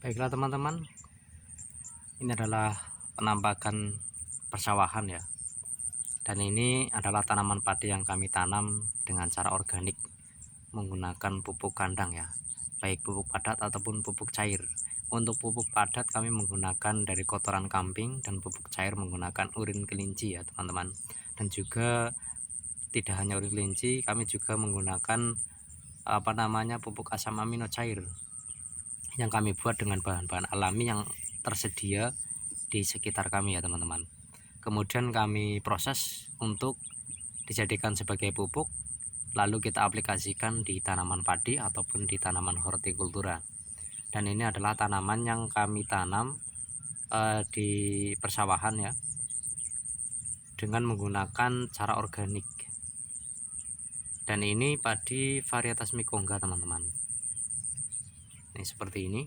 Baiklah teman-teman, ini adalah penampakan persawahan ya. Dan ini adalah tanaman padi yang kami tanam dengan cara organik menggunakan pupuk kandang ya, baik pupuk padat ataupun pupuk cair. Untuk pupuk padat kami menggunakan dari kotoran kambing, dan pupuk cair menggunakan urin kelinci ya teman-teman. Dan juga tidak hanya urin kelinci, kami juga menggunakan pupuk asam amino cair yang kami buat dengan bahan-bahan alami yang tersedia di sekitar kami ya teman-teman. Kemudian kami proses untuk dijadikan sebagai pupuk, lalu kita aplikasikan di tanaman padi ataupun di tanaman hortikultura. Dan ini adalah tanaman yang kami tanam di persawahan ya, dengan menggunakan cara organik. Dan ini padi varietas Mekongga teman-teman. Ini seperti ini.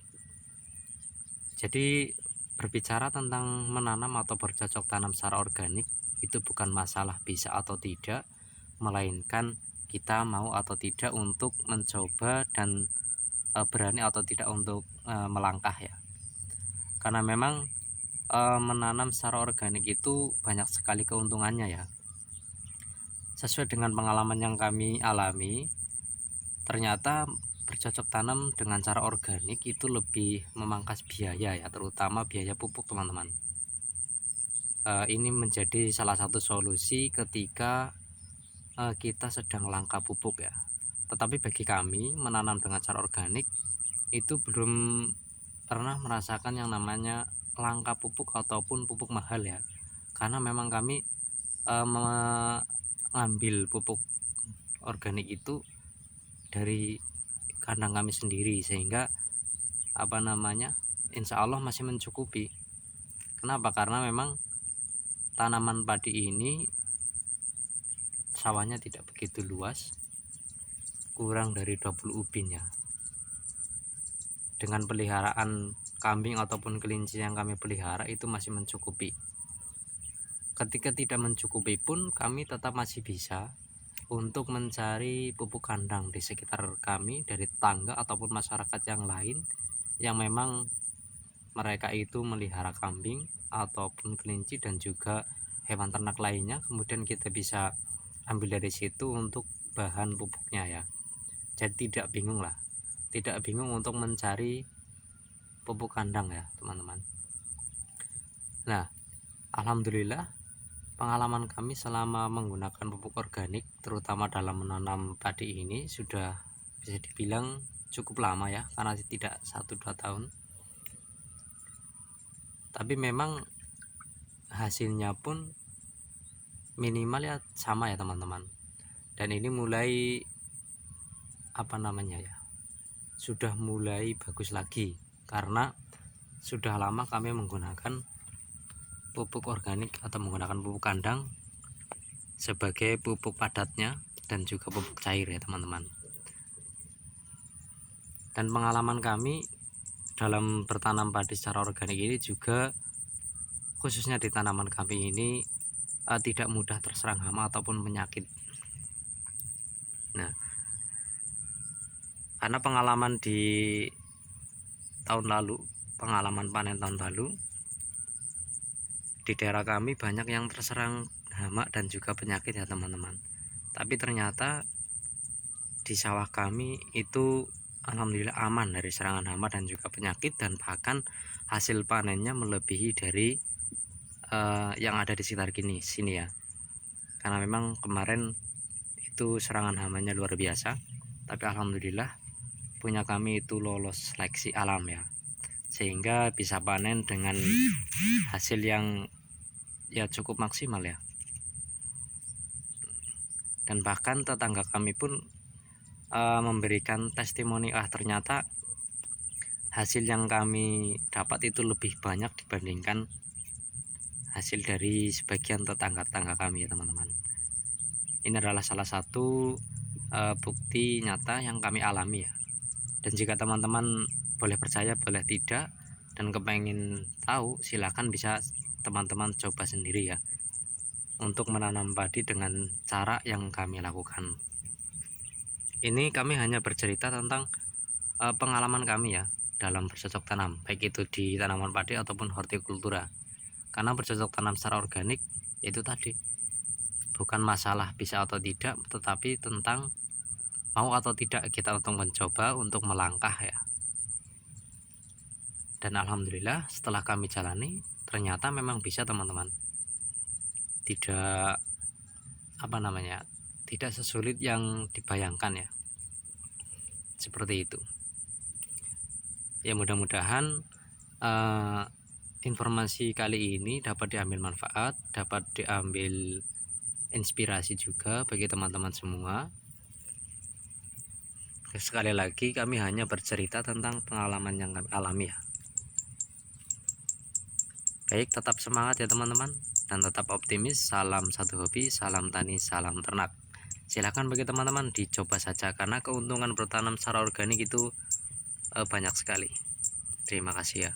Jadi berbicara tentang menanam atau bercocok tanam secara organik itu bukan masalah bisa atau tidak, melainkan kita mau atau tidak untuk mencoba dan berani atau tidak untuk melangkah ya. Karena memang menanam secara organik itu banyak sekali keuntungannya ya. Sesuai dengan pengalaman yang kami alami, ternyata bercocok tanam dengan cara organik itu lebih memangkas biaya ya, terutama biaya pupuk teman-teman. Ini menjadi salah satu solusi ketika kita sedang langka pupuk ya. Tetapi bagi kami menanam dengan cara organik itu belum pernah merasakan yang namanya langka pupuk ataupun pupuk mahal ya, karena memang kami mengambil pupuk organik itu dari kandang kami sendiri, sehingga insya Allah masih mencukupi. Kenapa? Karena memang tanaman padi ini sawahnya tidak begitu luas, kurang dari 20 ubin ya. Dengan peliharaan kambing ataupun kelinci yang kami pelihara itu masih mencukupi. Ketika tidak mencukupi pun kami tetap masih bisa untuk mencari pupuk kandang di sekitar kami dari tetangga ataupun masyarakat yang lain yang memang mereka itu melihara kambing ataupun kelinci dan juga hewan ternak lainnya. Kemudian kita bisa ambil dari situ untuk bahan pupuknya ya. Jadi tidak bingung untuk mencari pupuk kandang ya teman-teman. Nah, alhamdulillah pengalaman kami selama menggunakan pupuk organik terutama dalam menanam padi ini sudah bisa dibilang cukup lama ya, karena tidak 1-2 tahun. Tapi memang hasilnya pun minimal ya sama ya teman-teman. Dan ini mulai sudah mulai bagus lagi karena sudah lama kami menggunakan pupuk organik atau menggunakan pupuk kandang sebagai pupuk padatnya dan juga pupuk cair ya teman-teman. Dan pengalaman kami dalam bertanam padi secara organik ini juga khususnya di tanaman kami ini tidak mudah terserang hama ataupun penyakit. Nah, karena pengalaman di tahun lalu, pengalaman panen tahun lalu, di daerah kami banyak yang terserang hama dan juga penyakit ya teman-teman. Tapi ternyata di sawah kami itu alhamdulillah aman dari serangan hama dan juga penyakit, dan bahkan hasil panennya melebihi dari yang ada di sekitar sini ya. Karena memang kemarin itu serangan hamanya luar biasa, tapi alhamdulillah punya kami itu lolos seleksi alam ya, sehingga bisa panen dengan hasil yang ya cukup maksimal ya. Dan bahkan tetangga kami pun memberikan testimoni, ternyata hasil yang kami dapat itu lebih banyak dibandingkan hasil dari sebagian tetangga-tetangga kami ya teman-teman. Ini adalah salah satu bukti nyata yang kami alami ya. Dan jika teman-teman boleh percaya boleh tidak dan kepengen tahu, silakan bisa teman-teman coba sendiri ya untuk menanam padi dengan cara yang kami lakukan. Ini kami hanya bercerita tentang pengalaman kami ya, dalam bercocok tanam, baik itu di tanaman padi ataupun hortikultura. Karena bercocok tanam secara organik itu tadi bukan masalah bisa atau tidak, tetapi tentang mau atau tidak kita untuk mencoba untuk melangkah ya. Dan alhamdulillah setelah kami jalani ternyata memang bisa teman-teman, tidak tidak sesulit yang dibayangkan ya, seperti itu ya. Mudah-mudahan informasi kali ini dapat diambil manfaat, dapat diambil inspirasi juga bagi teman-teman semua. Sekali lagi kami hanya bercerita tentang pengalaman yang kami alami ya. Baik, tetap semangat ya teman-teman, dan tetap optimis. Salam satu hobi, salam tani, salam ternak. Silahkan bagi teman-teman dicoba saja, karena keuntungan bertanam secara organik itu banyak sekali. Terima kasih ya.